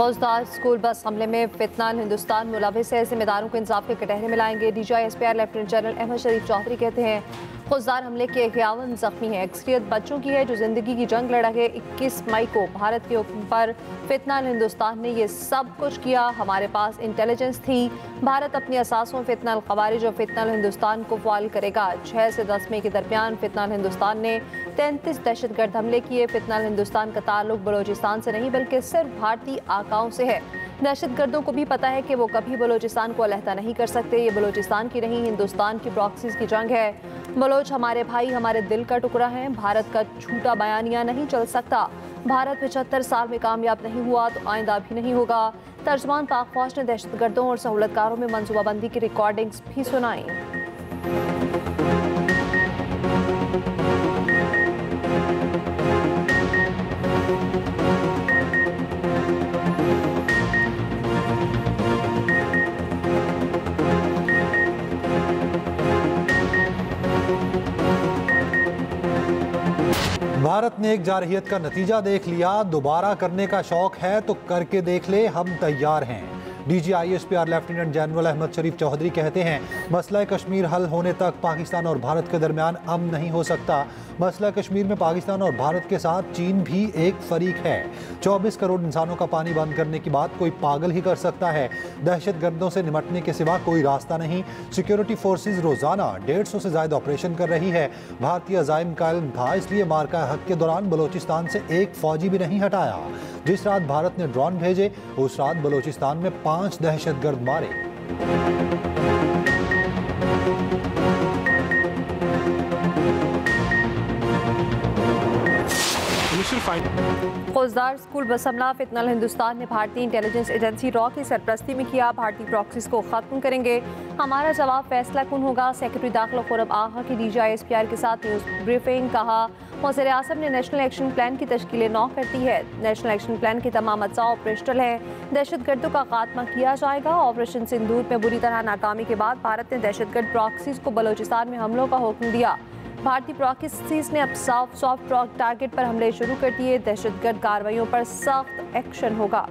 फौजदार school bus हमले में फितनान हिंदुस्तान मुलविस है, जिम्मेदारों को इंसाफ के कटहरे में लाएंगे। DGI-SPR लेफ्टिनेंट जनरल अहमद शरीफ चौधरी कहते हैं फौजदार हमले के 51 जख्मी हैं, अक्सरियत बच्चों की है जो जिंदगी की जंग लड़ा है। 21 मई को भारत के हुक्म पर फितनान हिंदुस्तान ने ये सब कुछ किया। हमारे पास इंटेलिजेंस थी। भारत अपनी असासों फितनाल खवारिज और फितनाल हिंदुस्तान को फॉल करेगा। 6 से 10 मई के दरमियान फितनाल हिंदुस्तान ने 33 दहशतगर्द हमले किए। फितनाल हिंदुस्तान का ताल्लुक बलोचिस्तान से नहीं बल्कि सिर्फ भारतीय आकाओं से है। दहशतगर्दों को भी पता है कि वो कभी बलोचिस्तान को अलहदा नहीं कर सकते। ये बलोचिस्तान की नहीं, हिंदुस्तान की प्रॉक्सीज की जंग है। बलोच हमारे भाई, हमारे दिल का टुकड़ा है। भारत का झूठा बयानिया नहीं चल सकता। भारत 75 साल में कामयाब नहीं हुआ तो आइंदा भी नहीं होगा। तर्जमान पाक फौज ने दहशतगर्दों और सहूलतकारों में मंसूबाबंदी की रिकॉर्डिंग्स भी सुनाई। भारत ने एक जारहियत का नतीजा देख लिया। दोबारा करने का शौक है तो करके देख ले, हम तैयार हैं। DGI-SPR लेफ्टिनेंट जनरल अहमद शरीफ चौधरी कहते हैं मसला कश्मीर हल होने तक पाकिस्तान और भारत के दरमियान अमन नहीं हो सकता। मसला कश्मीर में पाकिस्तान और भारत के साथ चीन भी एक फरीक है। 24 करोड़ इंसानों का पानी बंद करने की बात कोई पागल ही कर सकता है। दहशतगर्दों से निपटने के सिवा कोई रास्ता नहीं। सिक्योरिटी फोर्सेज रोजाना 150 से ज्यादा ऑपरेशन कर रही है। भारतीय अज़ाइम का इल्म था, इसलिए मार्का हक के दौरान बलोचिस्तान से एक फौजी भी नहीं हटाया। जिस रात भारत ने ड्रोन भेजे उस रात बलोचिस्तान में 5 दहशतगर्द मारे। फौजदार स्कूल बस हमला फितनाल हिंदुस्तान ने भारतीय इंटेलिजेंस एजेंसी रॉ की सरपरस्ती में किया। भारतीय प्रॉक्सीज को खत्म करेंगे। हमारा जवाब फैसला कुन होगा। सेक्रेटरी दाखिला खुरम आगा की DGI-SPR के साथ न्यूज़ ब्रीफिंग। कहा वज़ीर आज़म ने नेशनल एक्शन प्लान की तश्कील 9 कर दी है। नेशनल एक्शन प्लान के तमाम अज्जा ऑपरेशनल हैं। दहशतगर्दों का खात्मा किया जाएगा। ऑपरेशन सिंदूर में बुरी तरह नाकामी के बाद भारत ने दहशतगर्द प्रॉक्सीज को बलोचिस्तान में हमलों का हुक्म दिया। भारतीय प्रॉक्सीज ने अब सॉफ्ट टारगेट पर हमले शुरू कर दिए। दहशतगर्द कार्रवाइयों पर सख्त एक्शन होगा।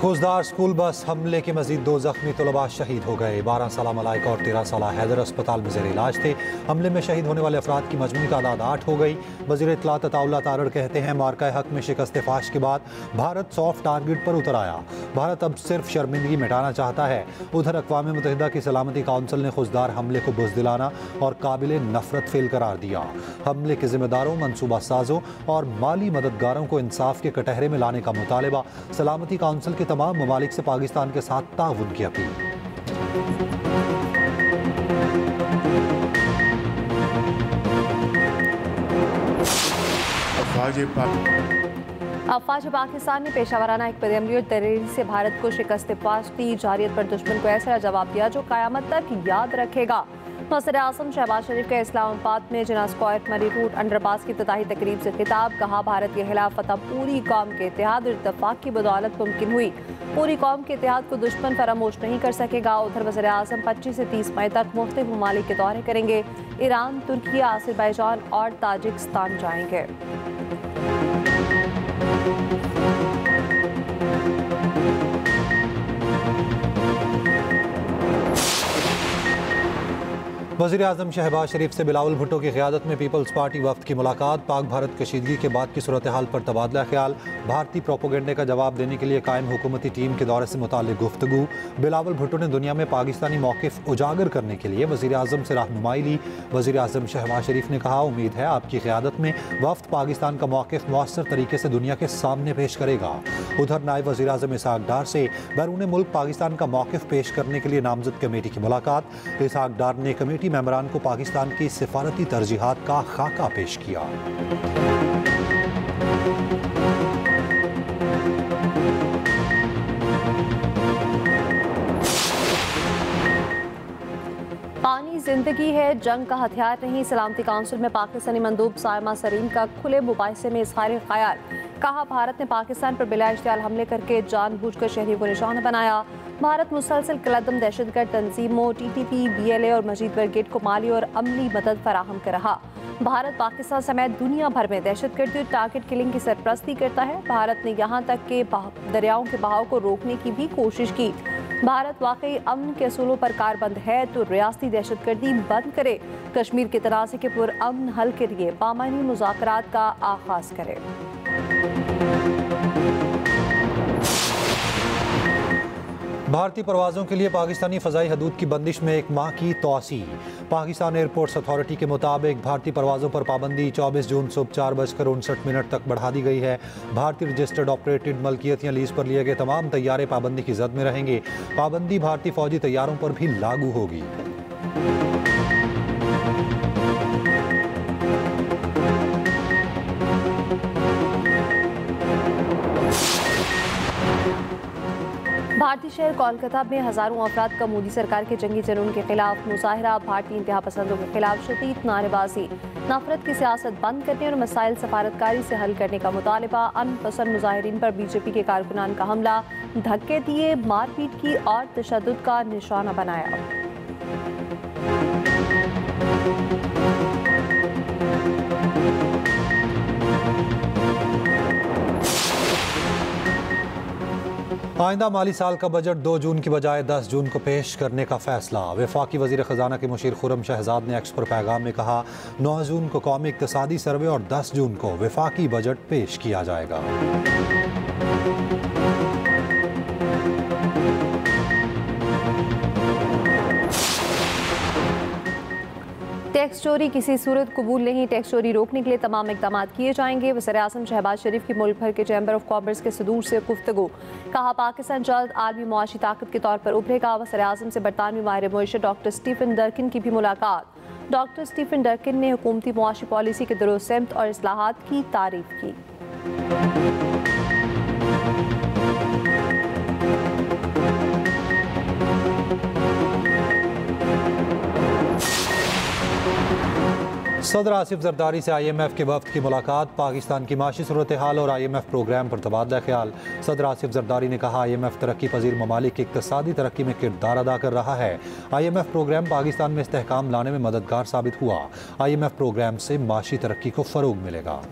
फौजदार स्कूल बस हमले के मजीद 2 जख्मी तलबा शहीद हो गए। 12 साला मलाइका और 13 साला हैदर अस्पताल में ज़ेर इलाज थे। हमले में शहीद होने वाले अफराद की मजमूई तादाद 8 हो गई। वज़ीर इत्तलात अताउल्लाह तारड़ कहते हैं मार्का हक में शिकस्त फाश के बाद भारत सॉफ्ट टारगेट पर उतर आया। भारत अब सिर्फ शर्मिंदगी मिटाना चाहता है। उधर अक़वाम मुत्तहिदा की सलामती काउंसिल ने फौजदार हमले को बुज़दिलाना और काबिल नफरत फेल करार दिया। हमले के जिम्मेदारों, मनसूबा साजों और माली मददगारों को इंसाफ के कटहरे में लाने का मुतालबा। सलामती काउंसिल के तमाम ममालिक से पाकिस्तान के साथ ताउन की अपील। अफवाज पाकिस्तान ने पेशावराना एक बदअमली और दलेरी से भारत को शिकस्त फाश दी। जारियत पर दुश्मन को ऐसा जवाब दिया जो क़यामत तक याद रखेगा। वज़ीर आज़म शहबाज शरीफ का इस्लामाबाद में जना स्क्वायर मरी रूट अंडरपास की इफ्तिताही तकरीब से खिताब। कहा भारत के खिलाफ फतह पूरी कौम के इत्तेहाद और इत्तेफाक की बदौलत मुमकिन हुई। पूरी कौम के इत्तेहाद को दुश्मन फरामोश नहीं कर सकेगा। उधर वज़ीर आज़म 25 से 30 मई तक मुख्तलिफ ममालिक के दौरे करेंगे। ईरान, तुर्की, आज़रबाईजान और ताजिकिस्तान जाएंगे। वज़ीर आज़म शहबाज शरीफ से बिलावल भुट्टो की क़यादत में पीपल्स पार्टी वफ़द की मुलाकात। पाक भारत कशीदगी के बाद की सूरत हाल पर तबादला ख्याल। भारतीय प्रोपोगंडे का जवाब देने के लिए कायम हुकूमती टीम के दौरे से मुताल्लिक़ गुफ्तगू। बिलावल भुट्टो ने दुनिया में पाकिस्तानी मौक़िफ़ उजागर करने के लिए वज़ीर आज़म से रहनुमाई ली। वज़ीर आज़म शहबाज शरीफ ने कहा उम्मीद है आपकी क़यादत में वफ़द पाकिस्तान का मौक़िफ़ मौसर तरीके से दुनिया के सामने पेश करेगा। उधर नायब वज़ीर आज़म इसहाक़ डार से बैरून मुल्क पाकिस्तान का मौक़िफ़ पेश करने के लिए नामज़द कमेटी की मुलाकात। इसहाक़ डार ने कमेटी मेंबरान को पाकिस्तान की सिफारती तरजीहात का खाका पेश किया। पानी जिंदगी है, जंग का हथियार नहीं। सलामती काउंसिल में पाकिस्तानी मंदूब सायमा सरीम का खुले मुबाहिसे में इज़हार ख्याल। कहा भारत ने पाकिस्तान पर बिला इश्तियाल हमले करके जानबूझकर शहरियों को निशाना बनाया। भारत मुसलसल कलदम दहशतगर्द तंजीमों TTP, BLA और मजीद ब्रिगेड को माली और अमली मदद फराहम कर रहा। भारत पाकिस्तान समेत दुनिया भर में दहशतगर्दी और टारगेट किलिंग की सरपरस्ती करता है। भारत ने यहाँ तक के दरियाओं के बहाव को रोकने की भी कोशिश की। भारत वाकई अमन के असूलों पर कारबंद है तो रियासती दहशतगर्दी बंद करे, कश्मीर के तनाज़े के पुरअमन हल के लिए बामानी मुज़ाकरात का आगाज करे। भारतीय परवाज़ों के लिए पाकिस्तानी फ़ज़ाई हदूद की बंदिश में 1 माह की तोसी। पाकिस्तान एयरपोर्ट्स अथॉरिटी के मुताबिक भारतीय परवाज़ों पर पाबंदी 24 जून सुबह 4:59 तक बढ़ा दी गई है। भारतीय रजिस्टर्ड ऑपरेटेड मलकियत या लीज पर लिए गए तमाम तैयारे पाबंदी की जद में रहेंगे। पाबंदी भारतीय फ़ौजी तैयारों पर भी लागू होगी। भारतीय शहर कोलकाता में हजारों अफराद का मोदी सरकार के जंगी जुनून के खिलाफ मुजाहरा, भारतीय इंतहा पसंदों के खिलाफ शदीद नारेबाजी, नफरत की सियासत बंद करने और मसाइल सफारतकारी से हल करने का मुतालबा। अनपसंद मुजाहिरीन पर बीजेपी के कारकुनान का हमला, धक्के दिए, मारपीट की और तशद्दुद का निशाना बनाया। आइंदा माली साल का बजट 2 जून की बजाय 10 जून को पेश करने का फैसला। वफाकी वजीर खजाना के मुशीर खुर्रम शहजाद ने एक्स पर पैगाम में कहा, 9 जून को कौमी इक्तिसादी सर्वे और 10 जून को वफाकी बजट पेश किया जाएगा। टैक्स चोरी किसी सूरत कबूल नहीं, टैक्स चोरी रोकने के लिए तमाम इक़दाम किए जाएंगे। वज़ीर-ए-आज़म शहबाज शरीफ की मुल्क भर के चैम्बर ऑफ कॉमर्स के सदूर से गुफ्तगू। कहा, पाकिस्तान जल्द आलमी मुआशी ताकत के तौर पर उभरेगा। वज़ीर-ए-आज़म से बरतानवी माहिर मुआशरत डॉक्टर स्टीफन डर्किन की भी मुलाकात। डॉक्टर स्टीफन डर्किन ने हुकूमती मुआशी पॉलिसी के दुरुस्त और इस्लाहात की तारीफ की। सदर आसिफ जरदारी से IMF के वफ्द की मुलाकात। पाकिस्तान की माशी सूरत हाल और IMF प्रोग्राम पर तबादला ख्याल। सदर आसिफ जरदारी ने कहा, IMF तरक्की पजीर ममालिक की इक्तिसादी तरक्की में किरदार अदा कर रहा है। IMF प्रोग्राम पाकिस्तान में इस्तेहकाम लाने में मददगार साबित हुआ। IMF प्रोग्राम से माशी तरक्की को फ़रोग मिलेगा।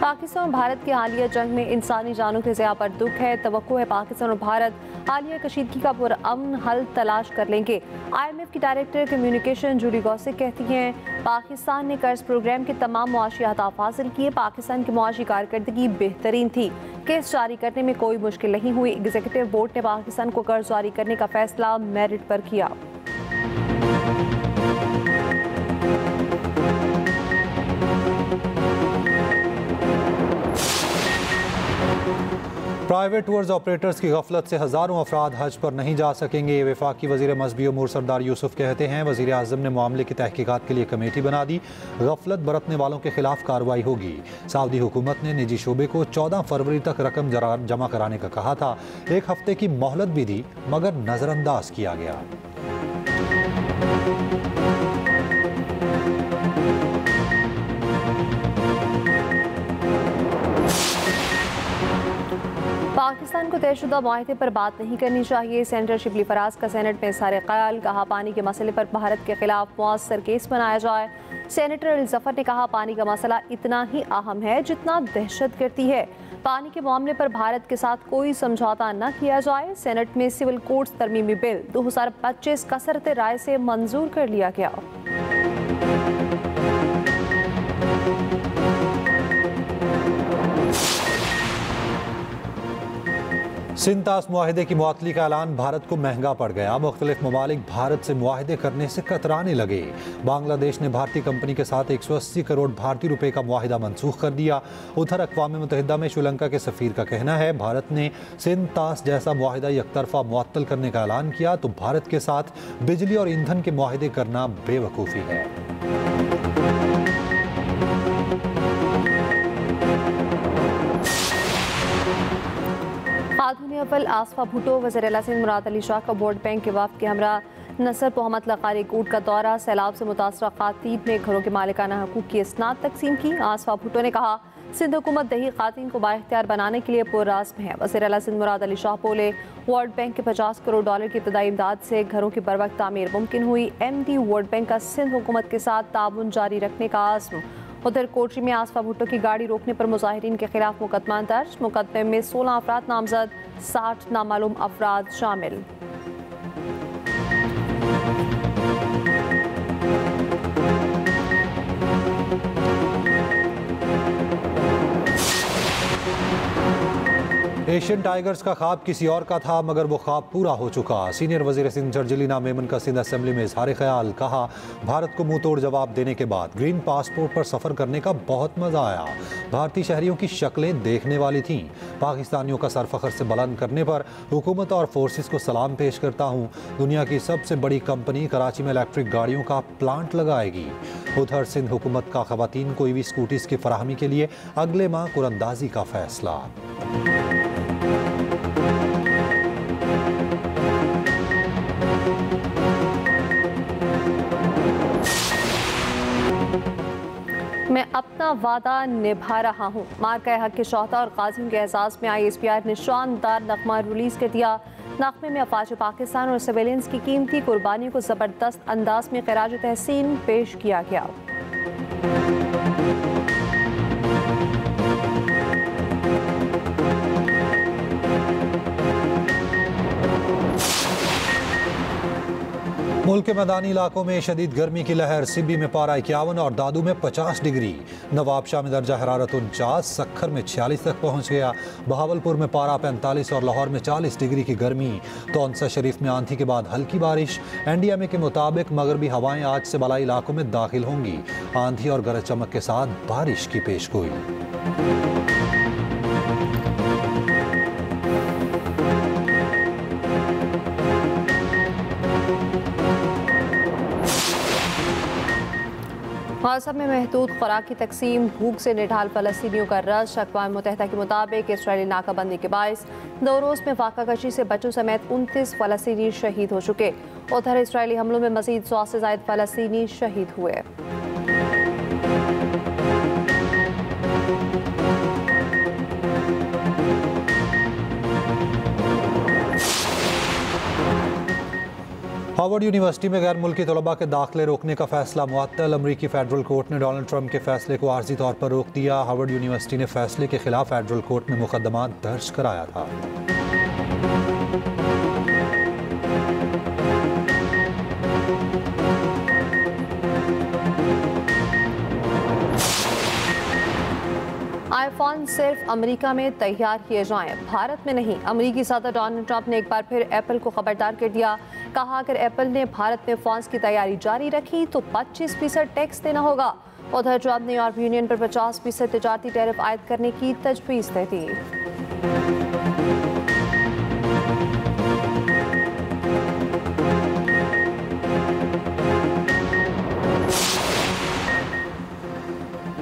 पाकिस्तान और भारत की हालिया जंग में इंसानी जानों के ज़िया पर दुख है। तवक्को है पाकिस्तान और भारत हालिया कशीदगी का पुरअमन हल तलाश कर लेंगे। IMF की डायरेक्टर कम्युनिकेशन जूली गॉसिक कहती हैं, पाकिस्तान ने कर्ज प्रोग्राम के तमाम मुआशी अहदाफ हासिल किए। पाकिस्तान की मुआशी कारकर्दगी बेहतरीन थी। केस जारी करने में कोई मुश्किल नहीं हुई। एग्जीक्यूटिव बोर्ड ने पाकिस्तान को कर्ज जारी करने का फैसला मेरिट पर किया। प्राइवेट टूर्स ऑपरेटर्स की गफलत से हज़ारों अफराद हज पर नहीं जा सकेंगे। वफाकी वज़ीर मज़हबी उमूर सरदार यूसुफ कहते हैं, वज़ीर आज़म ने मामले की तहकीकात के लिए कमेटी बना दी। गफलत बरतने वालों के खिलाफ कार्रवाई होगी। सऊदी हुकूमत ने निजी शोबे को 14 फरवरी तक रकम जमा कराने का कहा था। 1 हफ्ते की मोहलत भी दी मगर नज़रअंदाज किया गया। पाकिस्तान को तयशुदा मुआहदे पर बात नहीं करनी चाहिए। सेनेटर शिबली फराज का सेनेट में इज़हार ख्याल। कहा, पानी के मसले पर भारत के खिलाफ मुअस्सर केस बनाया जाए। सेनेटर अली जफर ने कहा, पानी का मसला इतना ही अहम है जितना दहशतगर्दी है। पानी के मामले पर भारत के साथ कोई समझौता न किया जाए। सेनेट में सिविल कोड्स तरमीमी बिल 2025 कसरत राय से मंजूर कर लिया गया। सिंतास मुआहदे की मुअत्तली का ऐलान भारत को महंगा पड़ गया। मुख्तलिफ ममालिक भारत से मुआहदे करने से कतराने लगे। बांग्लादेश ने भारतीय कंपनी के साथ 180 करोड़ भारतीय रुपए का मुआहिदा मनसूख कर दिया। उधर अक़वाम मुत्तहिदा में श्रीलंका के सफ़ीर का कहना है, भारत ने सिंतास जैसा मुआहिदा यकतरफा मुअत्तल करने का ऐलान किया तो भारत के साथ बिजली और ईंधन के मुआहिदे करना बेवकूफ़ी है। खातून अव्वल आसफा भुट्टो, वज़ीर आला सिंध मुराद अली शाह का वोट बैंक के वफ़द के हमरा नसर मोहम्मद लकारी कोट का दौरा, सैलाब से मुतासरा खातीन ने घरों के मालिकाना हकूक की इसनाद तकसीम की। आसफा भुट्टो ने कहा, सिंध हुकूमत दही खातीन को बाइख्तियार बनाने के लिए पुरराज़्म है। वज़ीर आला सिंध मुराद अली शाह बोले, वर्ल्ड बैंक के 50 करोड़ डॉलर की इब्तदाई इमदाद से घरों की बरवक्त तामीर मुमकिन हुई। MD वर्ल्ड बैंक का सिंध हुकूमत के साथ ताउन जारी रखने का आज़्म। उधर कोटरी में आसफा भुट्टो की गाड़ी रोकने पर मुजाहिरीन के खिलाफ मुकदमा दर्ज। मुकदमे में 16 अफराद नामजद, 60 नामालूम अफराद शामिल। एशियन टाइगर्स का ख्वाब किसी और का था, मगर वो ख्वाब पूरा हो चुका। सीनियर वज़ीर सिंध जर्जलीना मेमन का सिंध असेंबली में इजहार ख्याल, कहा, भारत को मुंह तोड़ जवाब देने के बाद ग्रीन पासपोर्ट पर सफ़र करने का बहुत मज़ा आया। भारतीय शहरियों की शक्लें देखने वाली थीं। पाकिस्तानियों का सर फख्र से बुलंद करने पर हुकूमत और फोर्सेस को सलाम पेश करता हूँ। दुनिया की सबसे बड़ी कंपनी कराची में इलेक्ट्रिक गाड़ियों का प्लांट लगाएगी। उधर सिंध हुकूमत का ख़वातीन को EV स्कूटीज़ की फराहमी के लिए अगले माह कुरंदाजी का फैसला। मैं अपना वादा निभा रहा हूँ। मार्का हक के शोहदा और गाज़ियों के एहसास में ISPR ने शानदार नगमा रिलीज़ कर दिया। नगमे में अफवाज पाकिस्तान और सिविलियंस की कीमती कुर्बानियों को ज़बरदस्त अंदाज में खिराज तहसीन पेश किया गया। मुल्क के मैदानी इलाकों में शदीद गर्मी की लहर। सिब्बी में पारा 51 और दादू में 50 डिग्री। नवाबशाह में दर्जा हरारत 49, सक्खर में 46 तक पहुंच गया। बहावलपुर में पारा 45 और लाहौर में 40 डिग्री की गर्मी। तौनसा शरीफ में आंधी के बाद हल्की बारिश। NDMA के मुताबिक मगरबी हवाएं आज से बलाई इलाकों में दाखिल होंगी। आंधी और गरज चमक के साथ बारिश की पेशगोई। गाज़ा में महदूद खुराक की तकसीम, भूख से निढाल फ़लस्तीनियों का रश। अक़वाम मुत्तहिदा के मुताबिक इसराइली नाकाबंदी के बायस 2 रोज़ में फाका कशी से बच्चों समेत 29 फ़लस्तीनी शहीद हो चुके। उधर इसराइली हमलों में मज़ीद 100 से ज़ायद फ़लस्तीनी शहीद हुए। हार्वर्ड यूनिवर्सिटी में गैर मुल्की तलबा के दाखिले रोकने का फैसला मुअत्तल। अमरीकी फेडरल कोर्ट ने डोनाल्ड ट्रंप के फैसले को आर्जी तौर पर रोक दिया। हार्वर्ड यूनिवर्सिटी ने फैसले के खिलाफ फेडरल कोर्ट में मुकदमा दर्ज कराया था। आईफोन सिर्फ अमेरिका में तैयार किए जाएं, भारत में नहीं। अमेरिकी सदर डोनाल्ड ट्रंप ने एक बार फिर एप्पल को खबरदार कर दिया। कहा, अगर एप्पल ने भारत में फोन्स की तैयारी जारी रखी तो 25% टैक्स देना होगा। उधर ट्रंप ने यूरोपीय यूनियन पर 50% तिजारती टैरिफ आयद करने की तजवीज़ दे दी।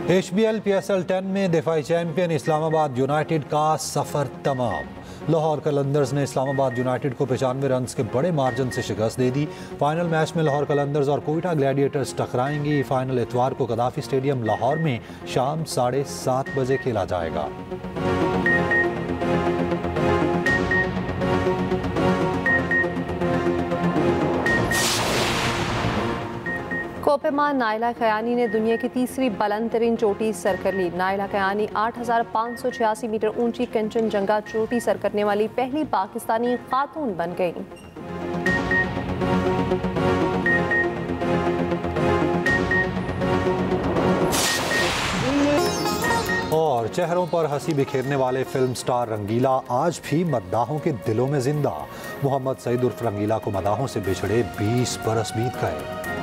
HBL PSL 10 में दिफाई चैंपियन इस्लामाबाद यूनाइटेड का सफर तमाम। लाहौर कलंदर्स ने इस्लामाबाद यूनाइटेड को 95 रन के बड़े मार्जिन से शिकस्त दे दी। फाइनल मैच में लाहौर कलंदर्स और कोयटा ग्लैडिएटर्स टकराएंगी। फाइनल इतवार को गद्दाफी स्टेडियम लाहौर में शाम 7:30 बजे खेला जाएगा। कोपेमा नाइला खयानी ने दुनिया की तीसरी बुलंद तरीन चोटी सर कर ली। नाइला खयानी 8,586 मीटर ऊंची कंचनजंगा चोटी सर करने वाली पहली पाकिस्तानी खातून बन गई। और चेहरों पर हंसी बिखेरने वाले फिल्म स्टार रंगीला आज भी मद्दाहों के दिलों में जिंदा। मोहम्मद सईद उर्फ रंगीला को मदाहों से बिछड़े 20 बरस बीत गए।